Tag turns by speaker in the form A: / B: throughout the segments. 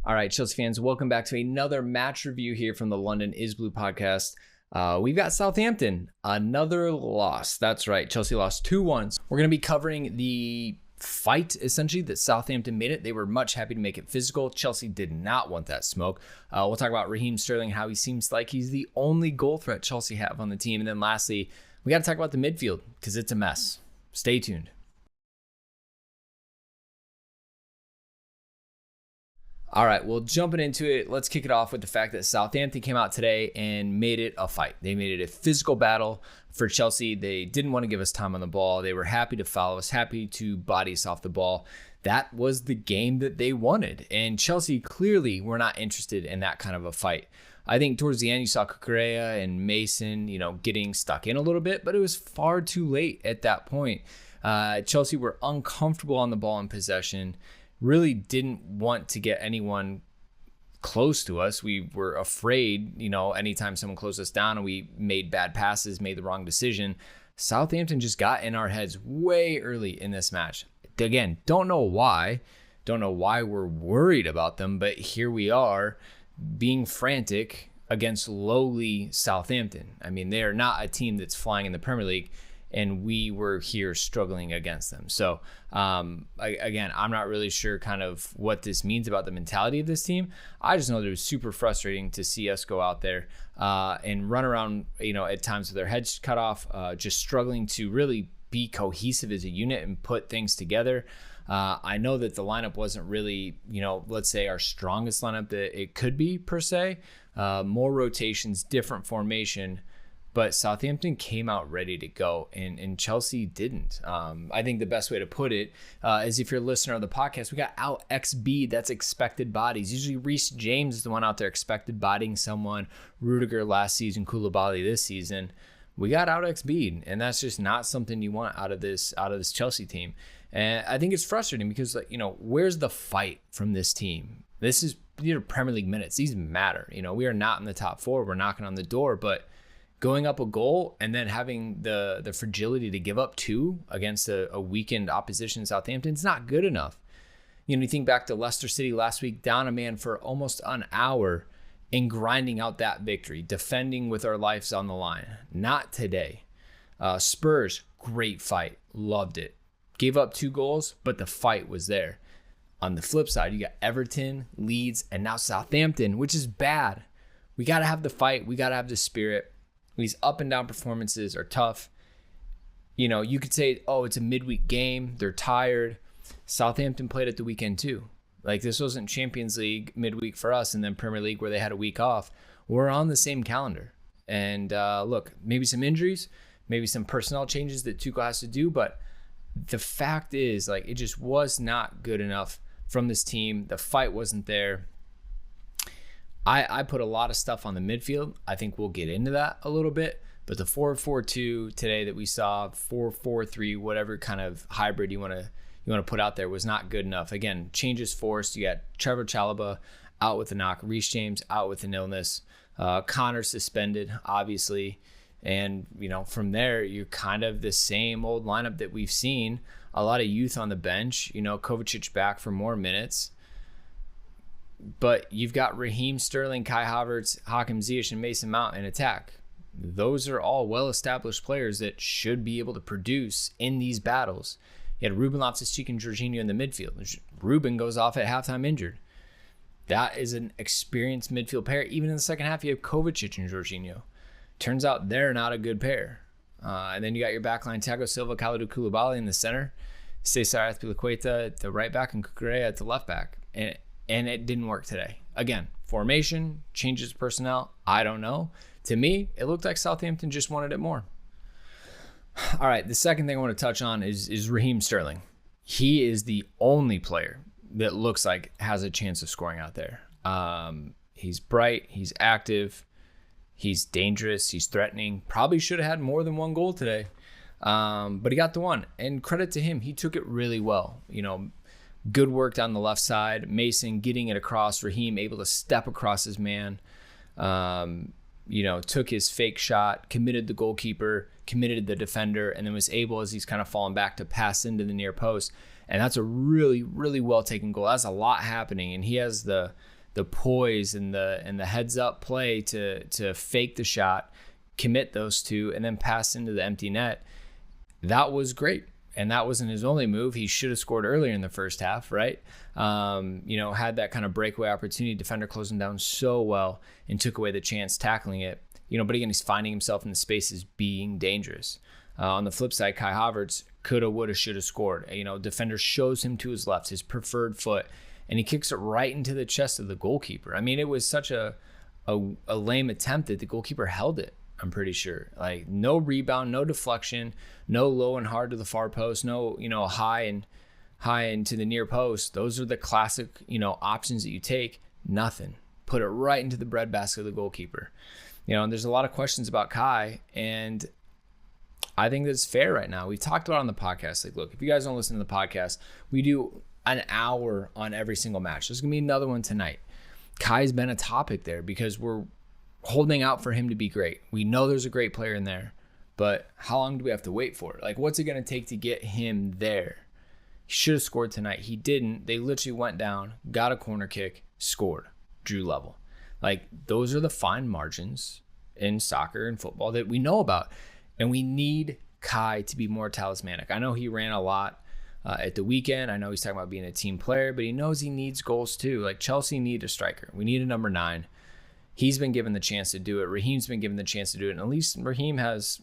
A: All right, Chelsea fans, welcome back to another match review here from the London is Blue podcast. We've got Southampton, another loss. That's right, Chelsea lost 2-1. We're going to be covering the fight, essentially, that Southampton made it. They were much happy to make it physical. Chelsea did not want that smoke. We'll talk about Raheem Sterling, how he seems like he's the only goal threat Chelsea have on the team. And then lastly, we got to talk about the midfield because it's a mess. Stay tuned. All right, well, jumping into it, let's kick it off with the fact that Southampton came out today and made it a fight. They made it a physical battle for Chelsea. They didn't want to give us time on the ball. They were happy to foul us, happy to body us off the ball. That was the game that they wanted. And Chelsea clearly were not interested in that kind of a fight. I think towards the end, you saw Cucurella and Mason, getting stuck in a little bit, but it was far too late at that point. Chelsea were uncomfortable on the ball in possession. Really didn't want to get anyone close to us. We were afraid, anytime someone closed us down and we made bad passes, made the wrong decision. Southampton just got in our heads way early in this match. Again, don't know why we're worried about them, but here we are being frantic against lowly Southampton. I mean, they are not a team that's flying in the Premier League, and we were here struggling against them. So, again, I'm not really sure kind of what this means about the mentality of this team. I just know that it was super frustrating to see us go out there and run around, at times with their heads cut off, just struggling to really be cohesive as a unit and put things together. I know that the lineup wasn't really, let's say our strongest lineup that it could be per se. More rotations, different formation. But Southampton came out ready to go, and Chelsea didn't. I think the best way to put it is if you're a listener of the podcast, we got out XB, that's expected bodies. Usually Reece James is the one out there expected bodying someone. Rudiger last season, Koulibaly this season. We got out XB'd, and that's just not something you want out of this Chelsea team. And I think it's frustrating because, where's the fight from this team? This is Premier League minutes. These matter. We are not in the top four. We're knocking on the door, but going up a goal and then having the fragility to give up two against a weakened opposition in Southampton, it's not good enough. You think back to Leicester City last week, down a man for almost an hour and grinding out that victory, defending with our lives on the line. Not today. Spurs, great fight. Loved it. Gave up 2 goals, but the fight was there. On the flip side, you got Everton, Leeds, and now Southampton, which is bad. We got to have the fight. We got to have the spirit. These up and down performances are tough. You could say, it's a midweek game. They're tired. Southampton played at the weekend too. Like, this wasn't Champions League midweek for us and then Premier League where they had a week off. We're on the same calendar. And look, maybe some injuries, maybe some personnel changes that Tuchel has to do. But the fact is, it just was not good enough from this team. The fight wasn't there. I put a lot of stuff on the midfield. I think we'll get into that a little bit. But the 4-4-2 today that we saw, 4-4-3, whatever kind of hybrid you want to put out there, was not good enough. Again, changes forced. You got Trevor Chalobah out with a knock, Reece James out with an illness, Connor suspended, obviously. And, from there, you're kind of the same old lineup that we've seen. A lot of youth on the bench, Kovacic back for more minutes. But you've got Raheem Sterling, Kai Havertz, Hakim Ziyech, and Mason Mount in attack. Those are all well-established players that should be able to produce in these battles. You had Ruben Loftus-Cheek and Jorginho in the midfield. Ruben goes off at halftime injured. That is an experienced midfield pair. Even in the second half, you have Kovacic and Jorginho. Turns out they're not a good pair. And then you got your backline, Thiago Silva, Kalidou Koulibaly in the center, Cesar Azpilicueta at the right back, and Cucurella at the left back. And it didn't work today. Again, formation, changes of personnel, I don't know. To me, it looked like Southampton just wanted it more. All right, the second thing I want to touch on is Raheem Sterling. He is the only player that looks like has a chance of scoring out there. He's bright, he's active, he's dangerous, he's threatening. Probably should have had more than 1 goal today, but he got the one. And credit to him, he took it really well. Good work down the left side. Mason getting it across. Raheem able to step across his man. Took his fake shot, committed the goalkeeper, committed the defender, and then was able, as he's kind of fallen back, to pass into the near post. And that's a really, really well taken goal. That's a lot happening. And he has the the poise and the heads up play to fake the shot, commit those two, and then pass into the empty net. That was great. And that wasn't his only move. He should have scored earlier in the first half, right? Had that kind of breakaway opportunity. Defender closed him down so well and took away the chance tackling it. But again, he's finding himself in the spaces being dangerous. On the flip side, Kai Havertz coulda, woulda, shoulda scored. Defender shows him to his left, his preferred foot, and he kicks it right into the chest of the goalkeeper. I mean, it was such a lame attempt that the goalkeeper held it. I'm pretty sure. Like, no rebound, no deflection, no low and hard to the far post, no, high and to the near post. Those are the classic, options that you take. Nothing. Put it right into the breadbasket of the goalkeeper. And there's a lot of questions about Kai, and I think that's fair right now. We talked about it on the podcast. Like, look, if you guys don't listen to the podcast, we do an hour on every single match. There's going to be another one tonight. Kai's been a topic there because we're holding out for him to be great. We know there's a great player in there, but how long do we have to wait for it? Like, what's it going to take to get him there? He should have scored tonight. He didn't. They literally went down, got a corner kick, scored, drew level. Like, those are the fine margins in soccer and football that we know about. And we need Kai to be more talismanic. I know he ran a lot at the weekend. I know he's talking about being a team player, but he knows he needs goals too. Like, Chelsea need a striker. We need a number 9. He's been given the chance to do it. Raheem's been given the chance to do it. And at least Raheem has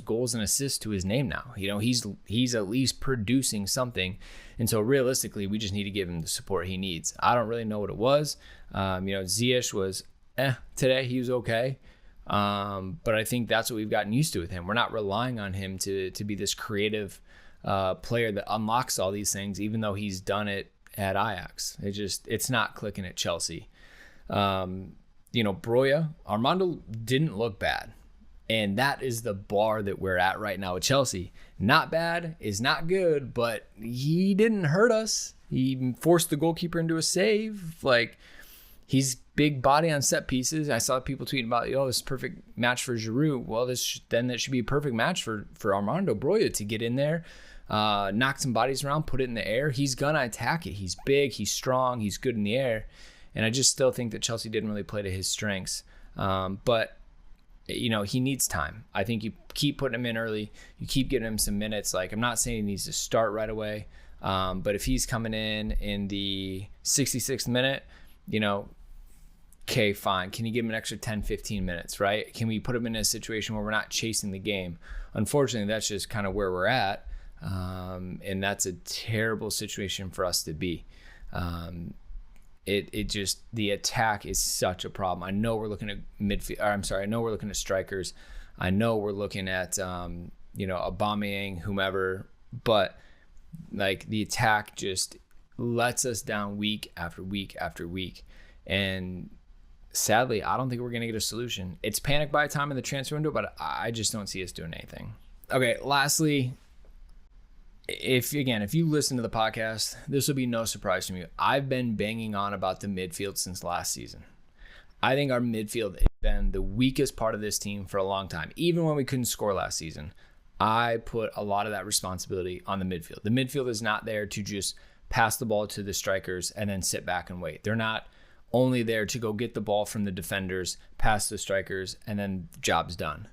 A: goals and assists to his name now. He's at least producing something. And so realistically, we just need to give him the support he needs. I don't really know what it was. Ziyech was today. He was okay. But I think that's what we've gotten used to with him. We're not relying on him to be this creative player that unlocks all these things, even though he's done it at Ajax. It's not clicking at Chelsea. Broya, Armando didn't look bad. And that is the bar that we're at right now with Chelsea. Not bad is not good, but he didn't hurt us. He forced the goalkeeper into a save. Like, he's big body on set pieces. I saw people tweeting about, this is a perfect match for Giroud. Well, that should be a perfect match for Armando Broya to get in there, knock some bodies around, put it in the air. He's going to attack it. He's big, he's strong, he's good in the air. And I just still think that Chelsea didn't really play to his strengths. But, he needs time. I think you keep putting him in early. You keep giving him some minutes. Like, I'm not saying he needs to start right away. But if he's coming in the 66th minute, okay, fine. Can you give him an extra 10, 15 minutes, right? Can we put him in a situation where we're not chasing the game? Unfortunately, that's just kind of where we're at. And that's a terrible situation for us to be. The attack is such a problem. I know we're looking at I know we're looking at strikers. I know we're looking at, Aubameyang, whomever, but like, the attack just lets us down week after week after week. And sadly, I don't think we're going to get a solution. It's panic buy time in the transfer window, but I just don't see us doing anything. Okay, lastly, if you listen to the podcast, this will be no surprise to you. I've been banging on about the midfield since last season. I think our midfield has been the weakest part of this team for a long time. Even when we couldn't score last season, I put a lot of that responsibility on the midfield. The midfield is not there to just pass the ball to the strikers and then sit back and wait. They're not only there to go get the ball from the defenders, pass the strikers, and then job's done.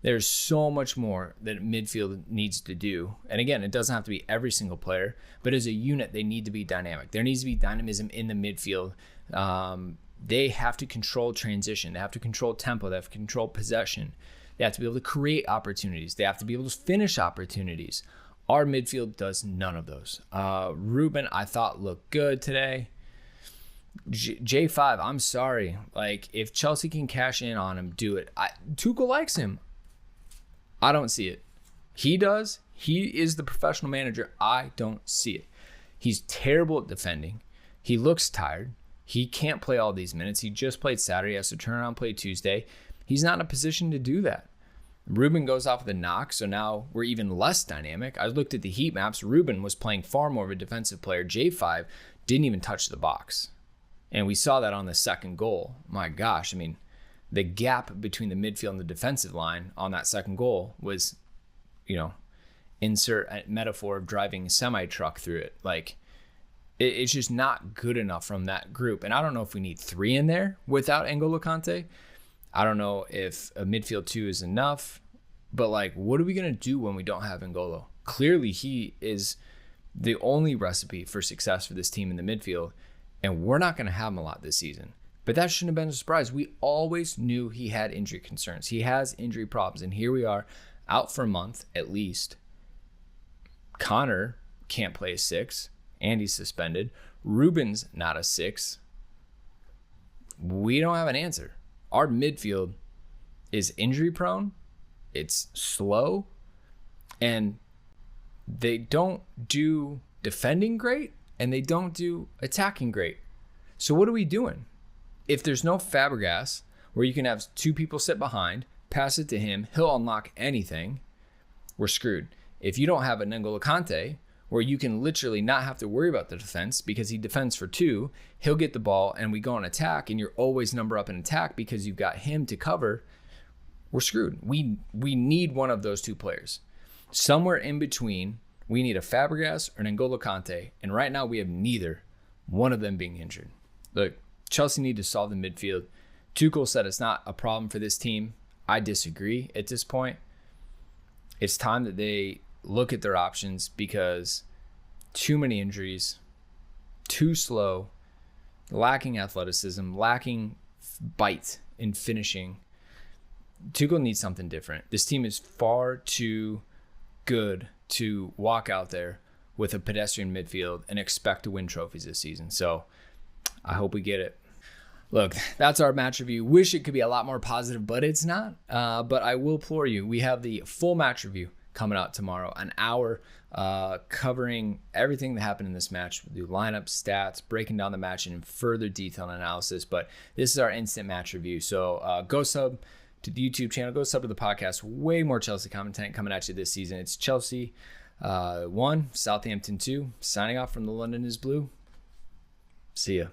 A: There's so much more that midfield needs to do. And again, it doesn't have to be every single player, but as a unit, they need to be dynamic. There needs to be dynamism in the midfield. They have to control transition. They have to control tempo. They have to control possession. They have to be able to create opportunities. They have to be able to finish opportunities. Our midfield does none of those. Ruben, I thought, looked good today. J5, I'm sorry. Like, if Chelsea can cash in on him, do it. Tuchel likes him. I don't see it. He does. He is the professional manager. I don't see it. He's terrible at defending. He looks tired. He can't play all these minutes. He just played Saturday. He has to turn around and play Tuesday. He's not in a position to do that. Ruben goes off with a knock, so now we're even less dynamic. I looked at the heat maps. Ruben was playing far more of a defensive player. J5 didn't even touch the box. And we saw that on the second goal. My gosh, I mean, the gap between the midfield and the defensive line on that second goal was, insert a metaphor of driving a semi-truck through it. Like, It's just not good enough from that group. And I don't know if we need 3 in there without N'Golo Kante. I don't know if a midfield 2 is enough. But, like, what are we going to do when we don't have N'Golo? Clearly, he is the only recipe for success for this team in the midfield. And we're not going to have him a lot this season. But that shouldn't have been a surprise. We always knew he had injury concerns. He has injury problems. And here we are, out for a month at least. Connor can't play a 6. And he's suspended. Ruben's not a 6. We don't have an answer. Our midfield is injury prone. It's slow. And they don't do defending great. And they don't do attacking great. So what are we doing? If there's no Fabregas where you can have 2 people sit behind, pass it to him, he'll unlock anything, we're screwed. If you don't have a N'Golo Kante where you can literally not have to worry about the defense because he defends for 2, he'll get the ball and we go on attack and you're always number up in attack because you've got him to cover, we're screwed. We need one of those 2 players. Somewhere in between, we need a Fabregas or an N'Golo Kante, and right now we have neither, one of them being injured. Look, Chelsea need to solve the midfield. Tuchel said it's not a problem for this team. I disagree at this point. It's time that they look at their options because too many injuries, too slow, lacking athleticism, lacking bite in finishing. Tuchel needs something different. This team is far too good to walk out there with a pedestrian midfield and expect to win trophies this season. So I hope we get it. Look, that's our match review. Wish it could be a lot more positive, but it's not. But I will implore you, we have the full match review coming out tomorrow, an hour covering everything that happened in this match. We'll do lineup, stats, breaking down the match in further detail and analysis. But this is our instant match review. So go sub to the YouTube channel. Go sub to the podcast. Way more Chelsea content coming at you this season. It's Chelsea 1, Southampton 2. Signing off from the London is Blue. See ya.